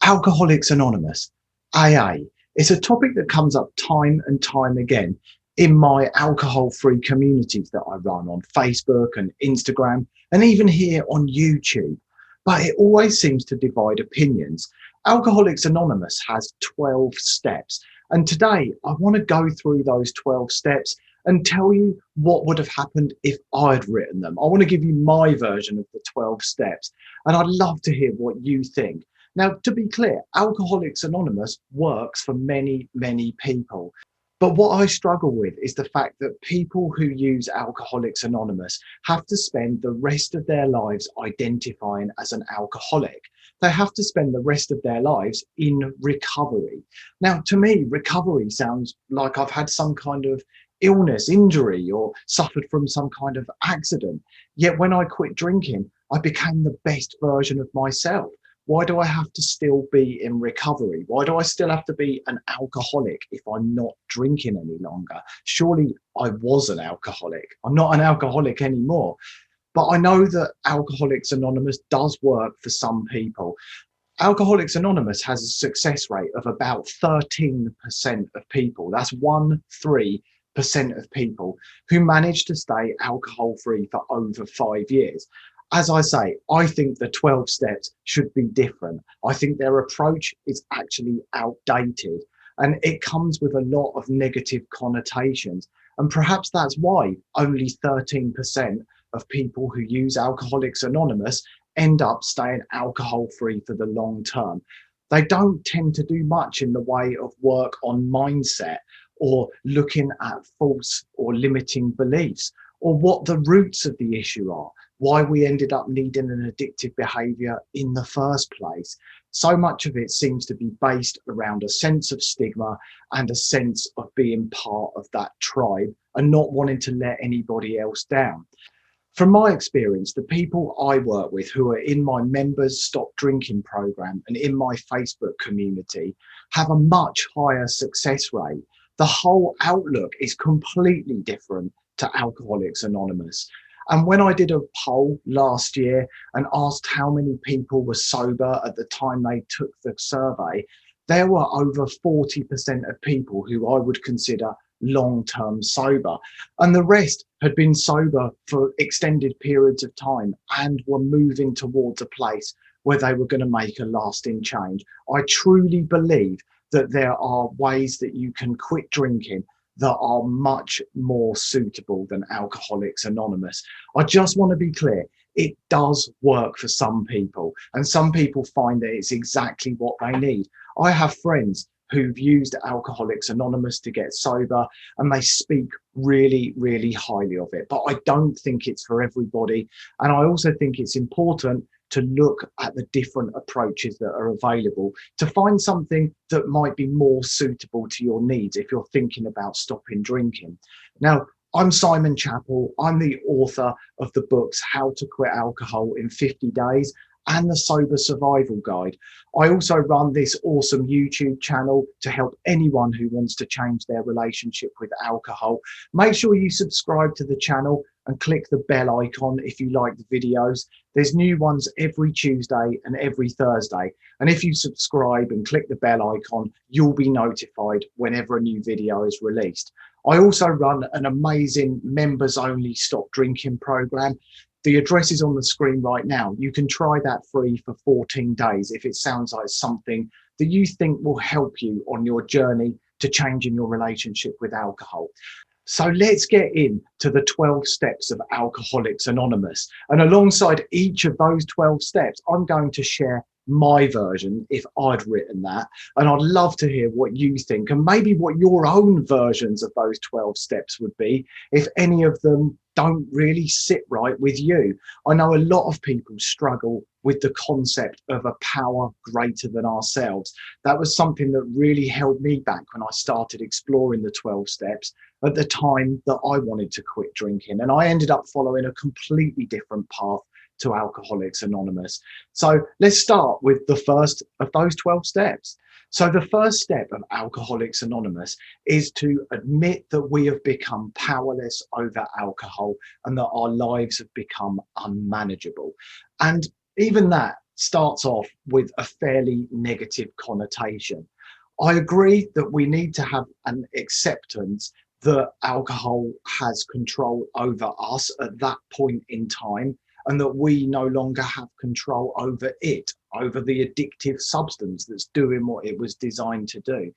Alcoholics Anonymous, AA. It's a topic that comes up time and time again in my alcohol-free communities that I run on Facebook and Instagram, and even here on YouTube. But it always seems to divide opinions. Alcoholics Anonymous has 12 steps. And today I want to go through those 12 steps and tell you what would have happened if I'd written them. I want to give you my version of the 12 steps, and I'd love to hear what you think. Now, to be clear, Alcoholics Anonymous works for many, many people. But what I struggle with is the fact that people who use Alcoholics Anonymous have to spend the rest of their lives identifying as an alcoholic. They have to spend the rest of their lives in recovery. Now, to me, recovery sounds like I've had some kind of illness, injury, or suffered from some kind of accident. Yet when I quit drinking, I became the best version of myself. Why do I have to still be in recovery? Why do I still have to be an alcoholic if I'm not drinking any longer? Surely I was an alcoholic. I'm not an alcoholic anymore. But I know that Alcoholics Anonymous does work for some people. Alcoholics Anonymous has a success rate of about 13% of people. That's 13% of people who manage to stay alcohol-free for over 5 years. As I say, I think the 12 steps should be different. I think their approach is actually outdated and it comes with a lot of negative connotations. And perhaps that's why only 13% of people who use Alcoholics Anonymous end up staying alcohol-free for the long term. They don't tend to do much in the way of work on mindset or looking at false or limiting beliefs or what the roots of the issue are, why we ended up needing an addictive behavior in the first place. So much of it seems to be based around a sense of stigma and a sense of being part of that tribe and not wanting to let anybody else down. From my experience, the people I work with who are in my members stop drinking program and in my Facebook community have a much higher success rate. The whole outlook is completely different to Alcoholics Anonymous. And when I did a poll last year and asked how many people were sober at the time they took the survey, there were over 40% of people who I would consider long-term sober. And the rest had been sober for extended periods of time and were moving towards a place where they were going to make a lasting change. I truly believe that there are ways that you can quit drinking that are much more suitable than Alcoholics Anonymous. I just want to be clear, it does work for some people, and some people find that it's exactly what they need. I have friends who've used Alcoholics Anonymous to get sober, and they speak really, really highly of it. But I don't think it's for everybody. And I also think it's important to look at the different approaches that are available to find something that might be more suitable to your needs if you're thinking about stopping drinking. Now, I'm Simon Chappell. I'm the author of the books How to Quit Alcohol in 50 Days and the Sober Survival Guide. I also run this awesome YouTube channel to help anyone who wants to change their relationship with alcohol. Make sure you subscribe to the channel and click the bell icon if you like the videos. There's new ones every Tuesday and every Thursday. And if you subscribe and click the bell icon, you'll be notified whenever a new video is released. I also run an amazing members only stop drinking program. The address is on the screen right now. You can try that free for 14 days if it sounds like something that you think will help you on your journey to changing your relationship with alcohol. So let's get into the 12 steps of Alcoholics Anonymous. And alongside each of those 12 steps, I'm going to share my version if I'd written that. And I'd love to hear what you think and maybe what your own versions of those 12 steps would be if any of them don't really sit right with you. I know a lot of people struggle with the concept of a power greater than ourselves. That was something that really held me back when I started exploring the 12 steps at the time that I wanted to quit drinking. And I ended up following a completely different path to Alcoholics Anonymous. So let's start with the first of those 12 steps. So the first step of Alcoholics Anonymous is to admit that we have become powerless over alcohol and that our lives have become unmanageable. And even that starts off with a fairly negative connotation. I agree that we need to have an acceptance that alcohol has control over us at that point in time, and that we no longer have control over it, over the addictive substance that's doing what it was designed to do.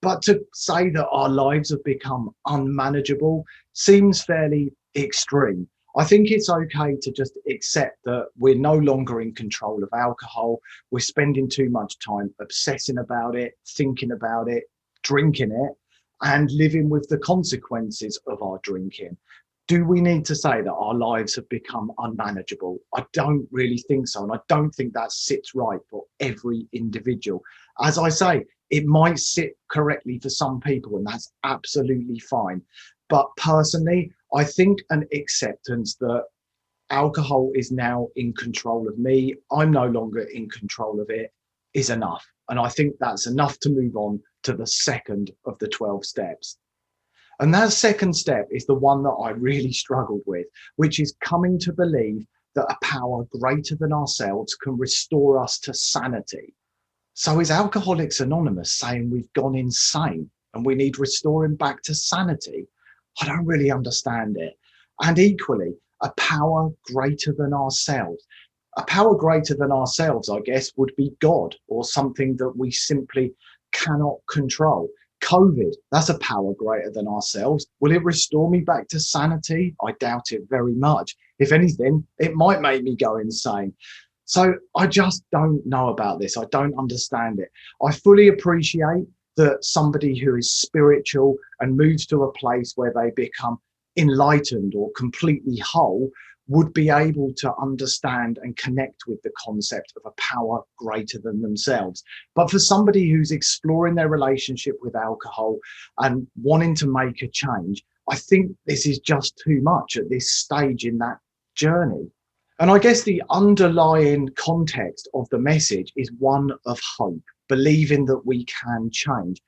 But to say that our lives have become unmanageable seems fairly extreme. I think it's okay to just accept that we're no longer in control of alcohol. We're spending too much time obsessing about it, thinking about it, drinking it, and living with the consequences of our drinking. Do we need to say that our lives have become unmanageable? I don't really think so. And I don't think that sits right for every individual. As I say, it might sit correctly for some people, and that's absolutely fine. But personally, I think an acceptance that alcohol is now in control of me, I'm no longer in control of it, is enough. And I think that's enough to move on to the second of the 12 steps. And that second step is the one that I really struggled with, which is coming to believe that a power greater than ourselves can restore us to sanity. So is Alcoholics Anonymous saying we've gone insane and we need restoring back to sanity? I don't really understand it. And equally, a power greater than ourselves. A power greater than ourselves, I guess, would be God, or something that we simply cannot control. COVID, that's a power greater than ourselves. Will it restore me back to sanity? I doubt it very much. If anything, it might make me go insane. So I just don't know about this. I don't understand it. I fully appreciate that somebody who is spiritual and moves to a place where they become enlightened or completely whole would be able to understand and connect with the concept of a power greater than themselves. But for somebody who's exploring their relationship with alcohol and wanting to make a change, I think this is just too much at this stage in that journey. And I guess the underlying context of the message is one of hope, believing that we can change.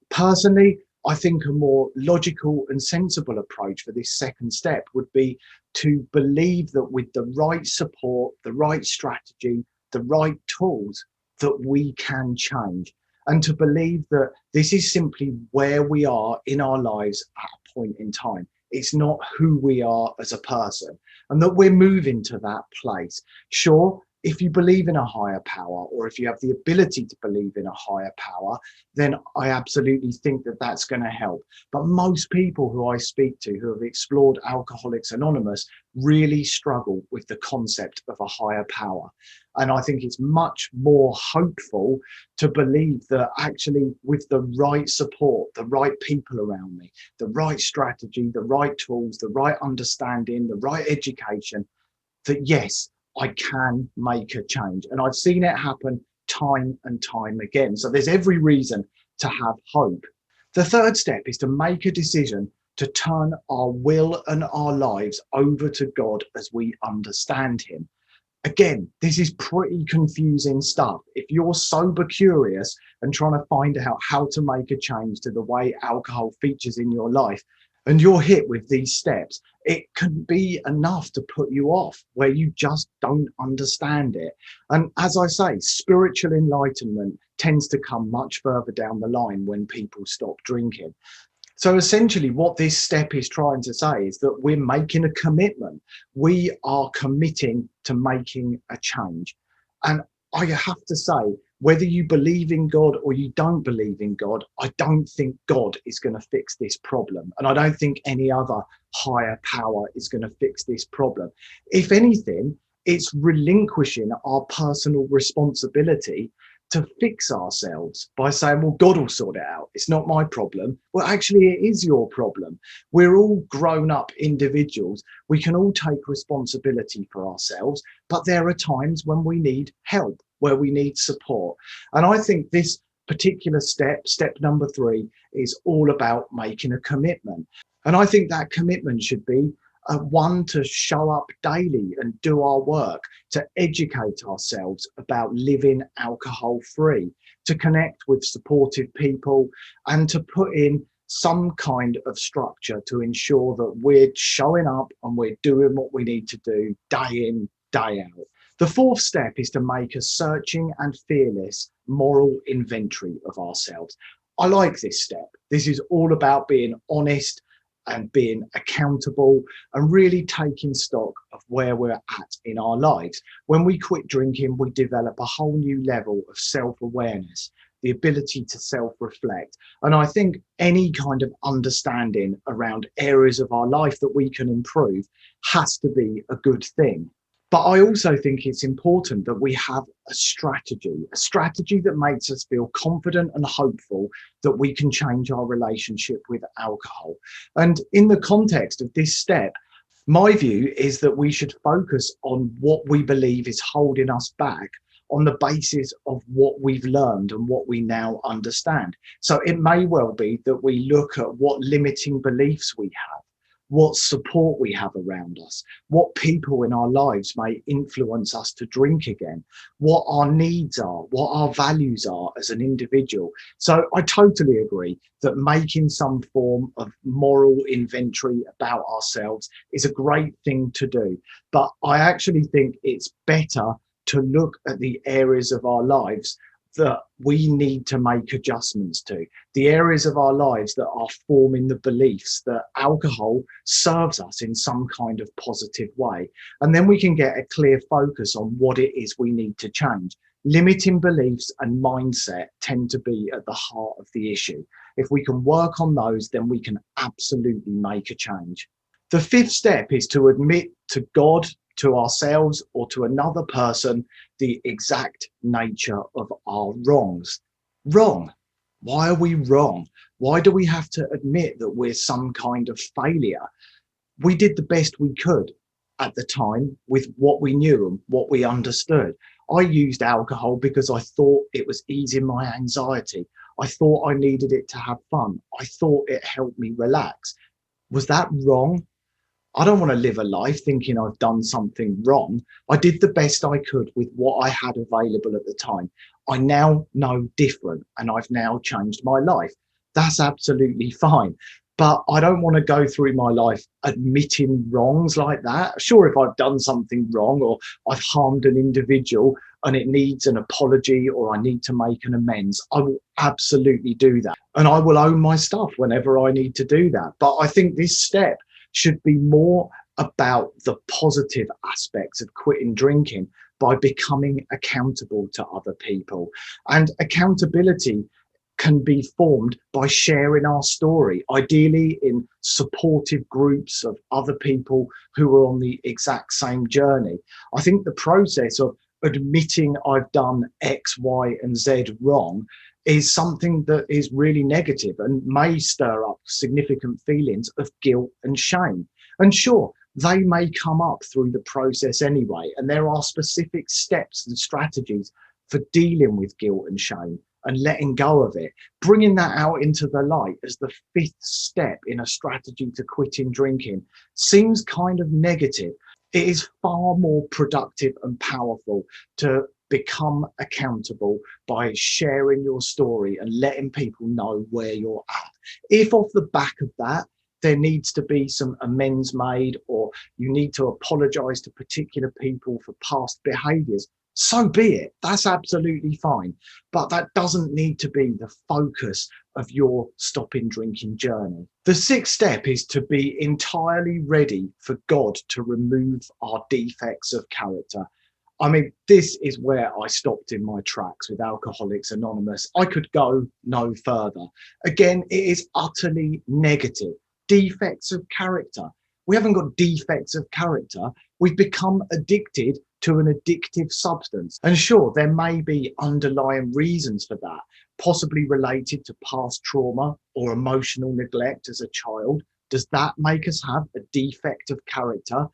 Personally, I think a more logical and sensible approach for this second step would be to believe that with the right support, the right strategy, the right tools, that we can change. And to believe that this is simply where we are in our lives at a point in time. It's not who we are as a person, and that we're moving to that place. Sure, if you believe in a higher power, or if you have the ability to believe in a higher power, then I absolutely think that that's going to help. But most people who I speak to who have explored Alcoholics Anonymous really struggle with the concept of a higher power. And I think it's much more hopeful to believe that actually with the right support, the right people around me, the right strategy, the right tools, the right understanding, the right education, that yes, I can make a change. And I've seen it happen time and time again. So there's every reason to have hope. The third step is to make a decision to turn our will and our lives over to God as we understand him. Again, this is pretty confusing stuff. If you're sober curious and trying to find out how to make a change to the way alcohol features in your life, and you're hit with these steps, it can be enough to put you off where you just don't understand it. And as I say, spiritual enlightenment tends to come much further down the line when people stop drinking. So essentially what this step is trying to say is that we're making a commitment. We are committing to making a change. And I have to say, whether you believe in God or you don't believe in God, I don't think God is going to fix this problem. And I don't think any other higher power is going to fix this problem. If anything, it's relinquishing our personal responsibility to fix ourselves by saying, well, God will sort it out. It's not my problem. Well, actually, it is your problem. We're all grown up individuals. We can all take responsibility for ourselves, but there are times when we need help, where we need support. And I think this particular step, step number 3, is all about making a commitment. And I think that commitment should be one, to show up daily and do our work, to educate ourselves about living alcohol free, to connect with supportive people, and to put in some kind of structure to ensure that we're showing up and we're doing what we need to do day in, day out. The fourth step is to make a searching and fearless moral inventory of ourselves. I like this step. This is all about being honest and being accountable and really taking stock of where we're at in our lives. When we quit drinking, we develop a whole new level of self-awareness, the ability to self-reflect. And I think any kind of understanding around areas of our life that we can improve has to be a good thing. But I also think it's important that we have a strategy that makes us feel confident and hopeful that we can change our relationship with alcohol. And in the context of this step, my view is that we should focus on what we believe is holding us back on the basis of what we've learned and what we now understand. So it may well be that we look at what limiting beliefs we have, what support we have around us, what people in our lives may influence us to drink again, what our needs are, what our values are as an individual. So I totally agree that making some form of moral inventory about ourselves is a great thing to do. But I actually think it's better to look at the areas of our lives that we need to make adjustments to, the areas of our lives that are forming the beliefs that alcohol serves us in some kind of positive way. And then we can get a clear focus on what it is we need to change. Limiting beliefs and mindset tend to be at the heart of the issue. If we can work on those, then we can absolutely make a change. The fifth step is to admit to God, to ourselves, or to another person the exact nature of our wrongs. Wrong. Why are we wrong? Why do we have to admit that we're some kind of failure? We did the best we could at the time with what we knew and what we understood. I used alcohol because I thought it was easing my anxiety. I thought I needed it to have fun. I thought it helped me relax. Was that wrong? I don't want to live a life thinking I've done something wrong. I did the best I could with what I had available at the time. I now know different and I've now changed my life. That's absolutely fine. But I don't want to go through my life admitting wrongs like that. Sure, if I've done something wrong or I've harmed an individual and it needs an apology or I need to make an amends, I will absolutely do that. And I will own my stuff whenever I need to do that. But I think this step should be more about the positive aspects of quitting drinking by becoming accountable to other people. And accountability can be formed by sharing our story, ideally in supportive groups of other people who are on the exact same journey. I think the process of admitting I've done X, Y, and Z wrong is something that is really negative and may stir up significant feelings of guilt and shame. And sure, they may come up through the process anyway, and there are specific steps and strategies for dealing with guilt and shame and letting go of it. Bringing that out into the light as the fifth step in a strategy to quitting drinking seems kind of negative. It is far more productive and powerful to become accountable by sharing your story and letting people know where you're at. If off the back of that, there needs to be some amends made or you need to apologize to particular people for past behaviors, so be it. That's absolutely fine. But that doesn't need to be the focus of your stopping drinking journey. The sixth step is to be entirely ready for God to remove our defects of character. I mean, this is where I stopped in my tracks with Alcoholics Anonymous. I could go no further. Again, it is utterly negative. Defects of character. We haven't got defects of character. We've become addicted to an addictive substance. And sure, there may be underlying reasons for that, possibly related to past trauma or emotional neglect as a child. Does that make us have a defect of character?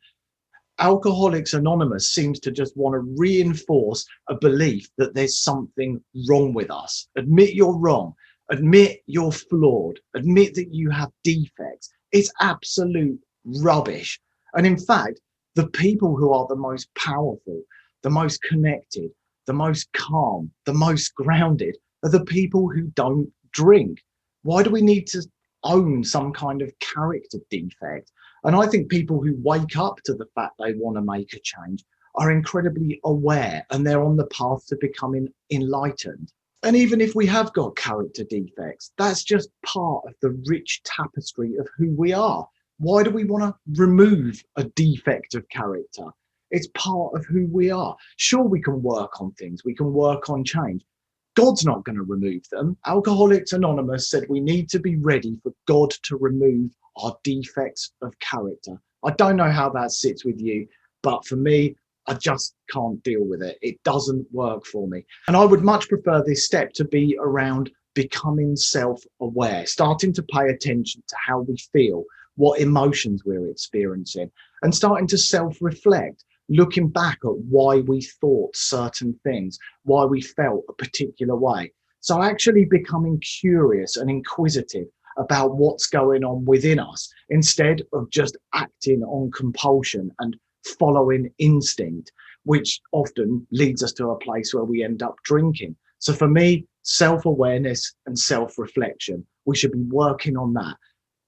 Alcoholics Anonymous seems to just want to reinforce a belief that there's something wrong with us. Admit you're wrong. Admit you're flawed. Admit that you have defects. It's absolute rubbish. And in fact, the people who are the most powerful, the most connected, the most calm, the most grounded are the people who don't drink. Why do we need to own some kind of character defect? And I think people who wake up to the fact they want to make a change are incredibly aware and they're on the path to becoming enlightened. And even if we have got character defects, that's just part of the rich tapestry of who we are. Why do we want to remove a defect of character? It's part of who we are. Sure, we can work on things, we can work on change. God's not going to remove them. Alcoholics Anonymous said we need to be ready for God to remove our defects of character. I don't know how that sits with you, but for me, I just can't deal with it. It doesn't work for me. And I would much prefer this step to be around becoming self-aware, starting to pay attention to how we feel, what emotions we're experiencing, and starting to self-reflect, looking back at why we thought certain things, why we felt a particular way. So actually becoming curious and inquisitive about what's going on within us instead of just acting on compulsion and following instinct, which often leads us to a place where we end up drinking. So for me, self-awareness and self-reflection, we should be working on that.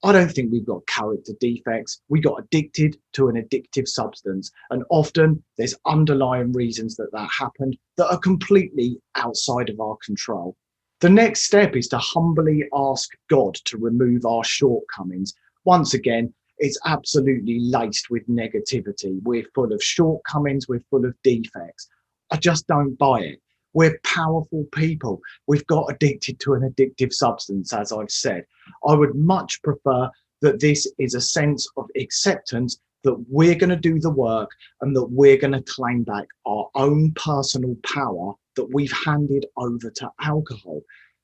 I don't think we've got character defects. We got addicted to an addictive substance. And often there's underlying reasons that happened that are completely outside of our control. The next step is to humbly ask God to remove our shortcomings. Once again, it's absolutely laced with negativity. We're full of shortcomings. We're full of defects. I just don't buy it. We're powerful people. We've got addicted to an addictive substance, as I've said. I would much prefer that this is a sense of acceptance that we're going to do the work and that we're going to claim back our own personal power that we've handed over to alcohol.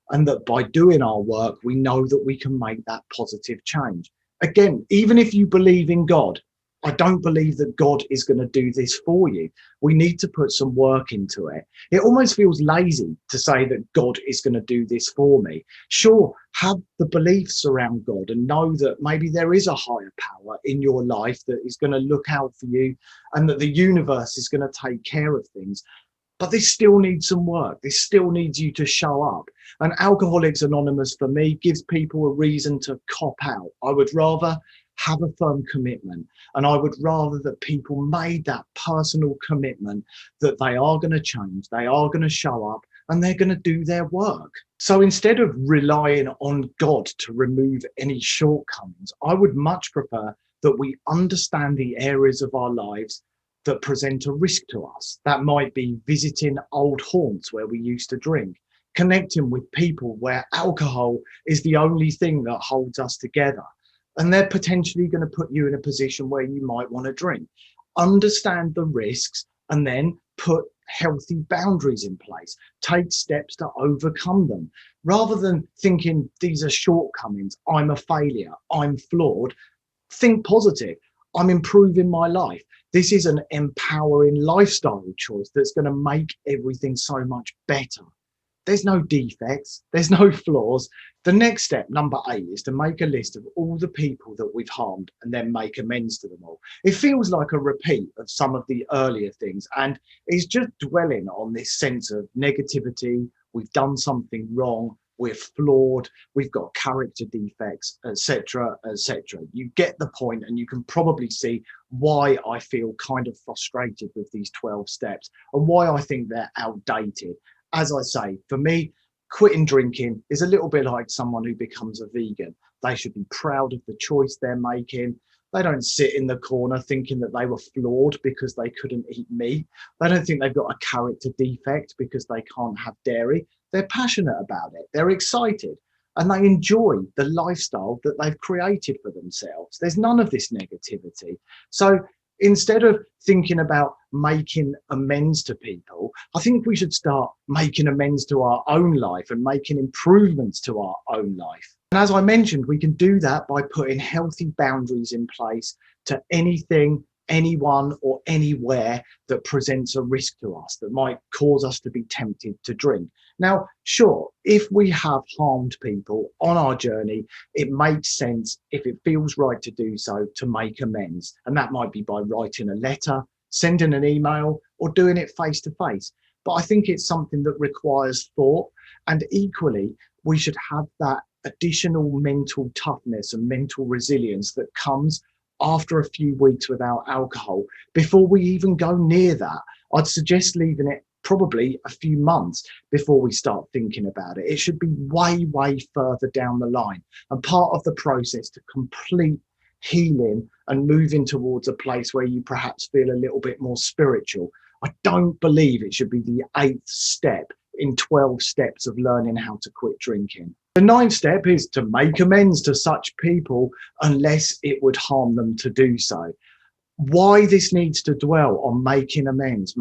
And that by doing our work, we know that we can make that positive change. Again, even if you believe in God, I don't believe that God is going to do this for you. We need to put some work into it. It almost feels lazy to say that God is going to do this for me. Sure, have the beliefs around God and know that maybe there is a higher power in your life that is going to look out for you and that the universe is going to take care of things. But this still needs some work. This still needs you to show up. And Alcoholics Anonymous, for me, gives people a reason to cop out. I would rather have a firm commitment. And I would rather that people made that personal commitment that they are going to change, they are going to show up, and they're going to do their work. So instead of relying on God to remove any shortcomings, I would much prefer that we understand the areas of our lives that present a risk to us. That might be visiting old haunts where we used to drink, connecting with people where alcohol is the only thing that holds us together. And they're potentially going to put you in a position where you might want to drink. Understand the risks and then put healthy boundaries in place. Take steps to overcome them. Rather than thinking these are shortcomings, I'm a failure, I'm flawed, think positive. I'm improving my life. This is an empowering lifestyle choice that's going to make everything so much better. There's no defects, there's no flaws. The next step, number 8, is to make a list of all the people that we've harmed and then make amends to them all. It feels like a repeat of some of the earlier things and is just dwelling on this sense of negativity. We've done something wrong, we're flawed, we've got character defects, etc., etc. You get the point, and you can probably see why I feel kind of frustrated with these 12 steps and why I think they're outdated. As I say, for me, quitting drinking is a little bit like someone who becomes a vegan. They should be proud of the choice they're making. They don't sit in the corner thinking that they were flawed because they couldn't eat meat. They don't think they've got a character defect because they can't have dairy. They're passionate about it. They're excited and they enjoy the lifestyle that they've created for themselves. There's none of this negativity. So instead of thinking about making amends to people, I think we should start making amends to our own life and making improvements to our own life. And as I mentioned, we can do that by putting healthy boundaries in place to anything, anyone, or anywhere that presents a risk to us that might cause us to be tempted to drink. Now, sure, if we have harmed people on our journey, it makes sense, if it feels right to do so, to make amends. And that might be by writing a letter, sending an email, or doing it face to face. But I think it's something that requires thought. And equally, we should have that additional mental toughness and mental resilience that comes after a few weeks without alcohol before we even go near that. I'd suggest leaving it probably a few months before we start thinking about it. It should be way, way further down the line and part of the process to complete healing and moving towards a place where you perhaps feel a little bit more spiritual. I don't believe it should be the 8th step in 12 steps of learning how to quit drinking. The 9th step is to make amends to such people unless it would harm them to do so. Why this needs to dwell on making amends,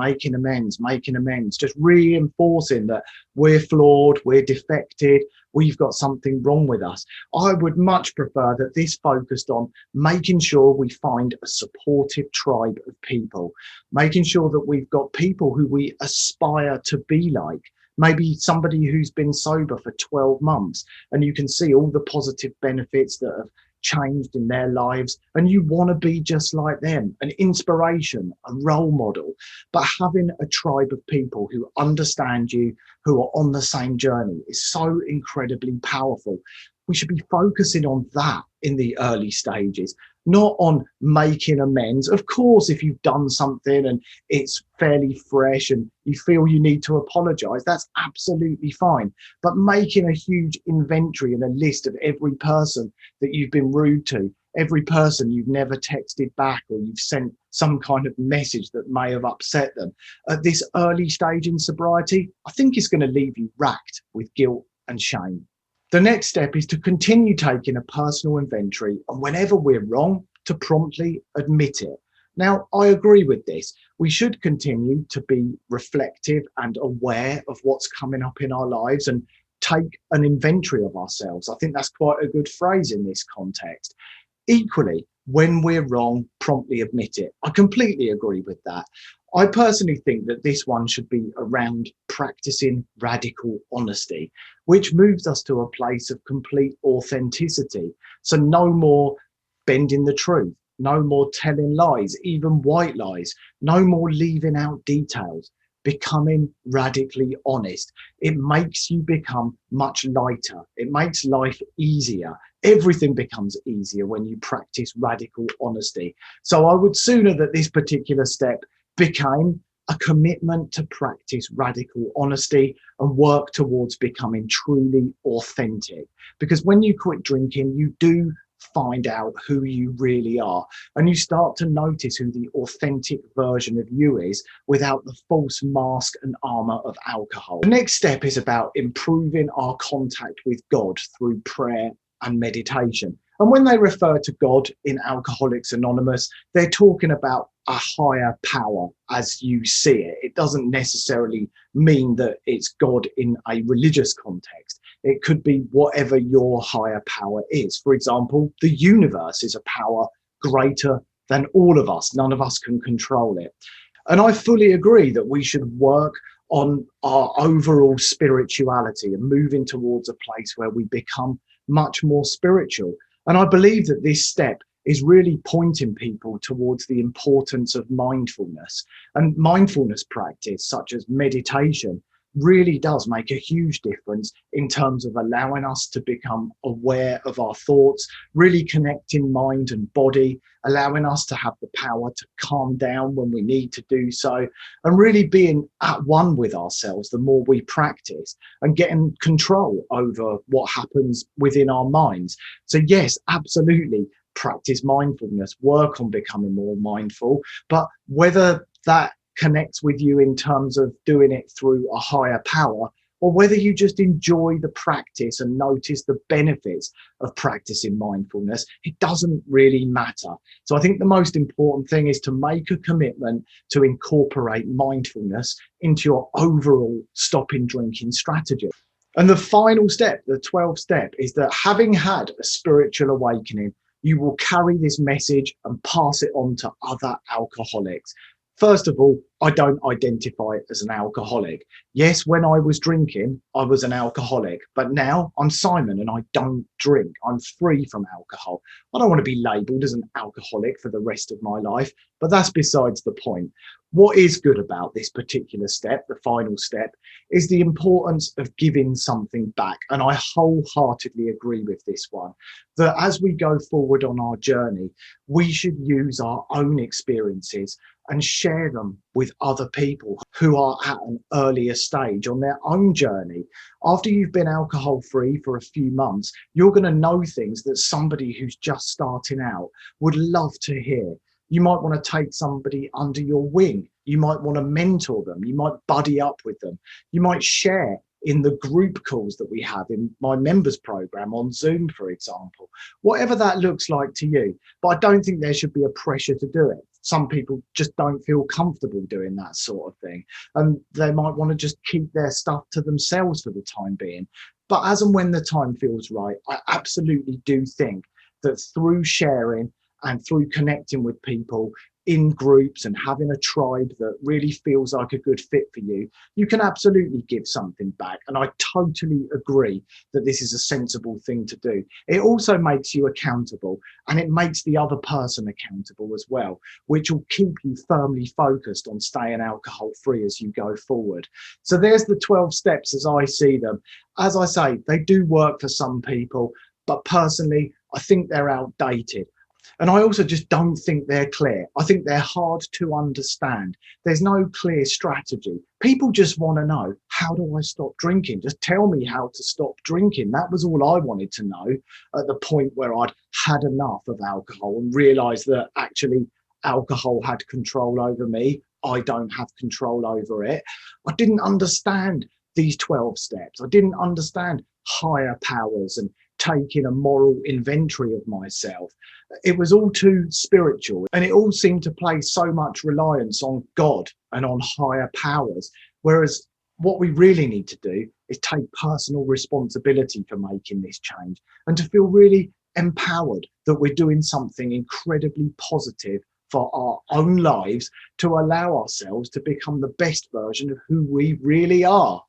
just reinforcing that we're flawed, we're defected, we've got something wrong with us. I would much prefer that this focused on making sure we find a supportive tribe of people, making sure that we've got people who we aspire to be like. Maybe somebody who's been sober for 12 months and you can see all the positive benefits that have changed in their lives and you want to be just like them, an inspiration, a role model. But having a tribe of people who understand you, who are on the same journey, is so incredibly powerful. We should be focusing on that in the early stages, not on making amends. Of course, if you've done something and it's fairly fresh and you feel you need to apologize, that's absolutely fine. But making a huge inventory and a list of every person that you've been rude to, every person you've never texted back or you've sent some kind of message that may have upset them at this early stage in sobriety, I think it's going to leave you racked with guilt and shame. The next step is to continue taking a personal inventory, and whenever we're wrong, to promptly admit it. Now, I agree with this. We should continue to be reflective and aware of what's coming up in our lives and take an inventory of ourselves. I think that's quite a good phrase in this context. Equally, when we're wrong, promptly admit it. I completely agree with that. I personally think that this one should be around practicing radical honesty, which moves us to a place of complete authenticity. So no more bending the truth, no more telling lies, even white lies, no more leaving out details, becoming radically honest. It makes you become much lighter. It makes life easier. Everything becomes easier when you practice radical honesty. So I would sooner that this particular step became a commitment to practice radical honesty and work towards becoming truly authentic. Because when you quit drinking, you do find out who you really are and you start to notice who the authentic version of you is without the false mask and armor of alcohol. The next step is about improving our contact with God through prayer and meditation. And when they refer to God in Alcoholics Anonymous, they're talking about a higher power as you see it. It doesn't necessarily mean that it's God in a religious context. It could be whatever your higher power is. For example, the universe is a power greater than all of us. None of us can control it. And I fully agree that we should work on our overall spirituality and moving towards a place where we become much more spiritual. And I believe that this step is really pointing people towards the importance of mindfulness. And mindfulness practice, such as meditation, really does make a huge difference in terms of allowing us to become aware of our thoughts, really connecting mind and body, allowing us to have the power to calm down when we need to do so, and really being at one with ourselves the more we practice and getting control over what happens within our minds. So yes, absolutely, practice mindfulness, work on becoming more mindful, but whether that connects with you in terms of doing it through a higher power, or whether you just enjoy the practice and notice the benefits of practicing mindfulness, it doesn't really matter. So I think the most important thing is to make a commitment to incorporate mindfulness into your overall stopping drinking strategy. And the final step, the 12th step, is that having had a spiritual awakening, you will carry this message and pass it on to other alcoholics. First of all, I don't identify as an alcoholic. Yes, when I was drinking, I was an alcoholic, but now I'm Simon and I don't drink. I'm free from alcohol. I don't want to be labelled as an alcoholic for the rest of my life, but that's besides the point. What is good about this particular step, the final step, is the importance of giving something back. And I wholeheartedly agree with this one, that as we go forward on our journey, we should use our own experiences and share them with other people who are at an earlier stage on their own journey. After you've been alcohol free for a few months, you're going to know things that somebody who's just starting out would love to hear. You might want to take somebody under your wing. You might want to mentor them. You might buddy up with them. You might share in the group calls that we have in my members program on Zoom, for example, whatever that looks like to you. But I don't think there should be a pressure to do it. Some people just don't feel comfortable doing that sort of thing. And they might want to just keep their stuff to themselves for the time being. But as and when the time feels right, I absolutely do think that through sharing and through connecting with people in groups and having a tribe that really feels like a good fit for you, you can absolutely give something back. And I totally agree that this is a sensible thing to do. It also makes you accountable, and it makes the other person accountable as well, which will keep you firmly focused on staying alcohol free as you go forward. So there's the 12 steps as I see them. As I say, they do work for some people, but personally, I think they're outdated. And I also just don't think they're clear. I think they're hard to understand. There's no clear strategy. People just want to know, how do I stop drinking? Just tell me how to stop drinking. That was all I wanted to know at the point where I'd had enough of alcohol and realised that actually alcohol had control over me. I don't have control over it. I didn't understand these 12 steps. I didn't understand higher powers and taking a moral inventory of myself. It was all too spiritual, and it all seemed to place so much reliance on God and on higher powers. Whereas what we really need to do is take personal responsibility for making this change and to feel really empowered that we're doing something incredibly positive for our own lives to allow ourselves to become the best version of who we really are.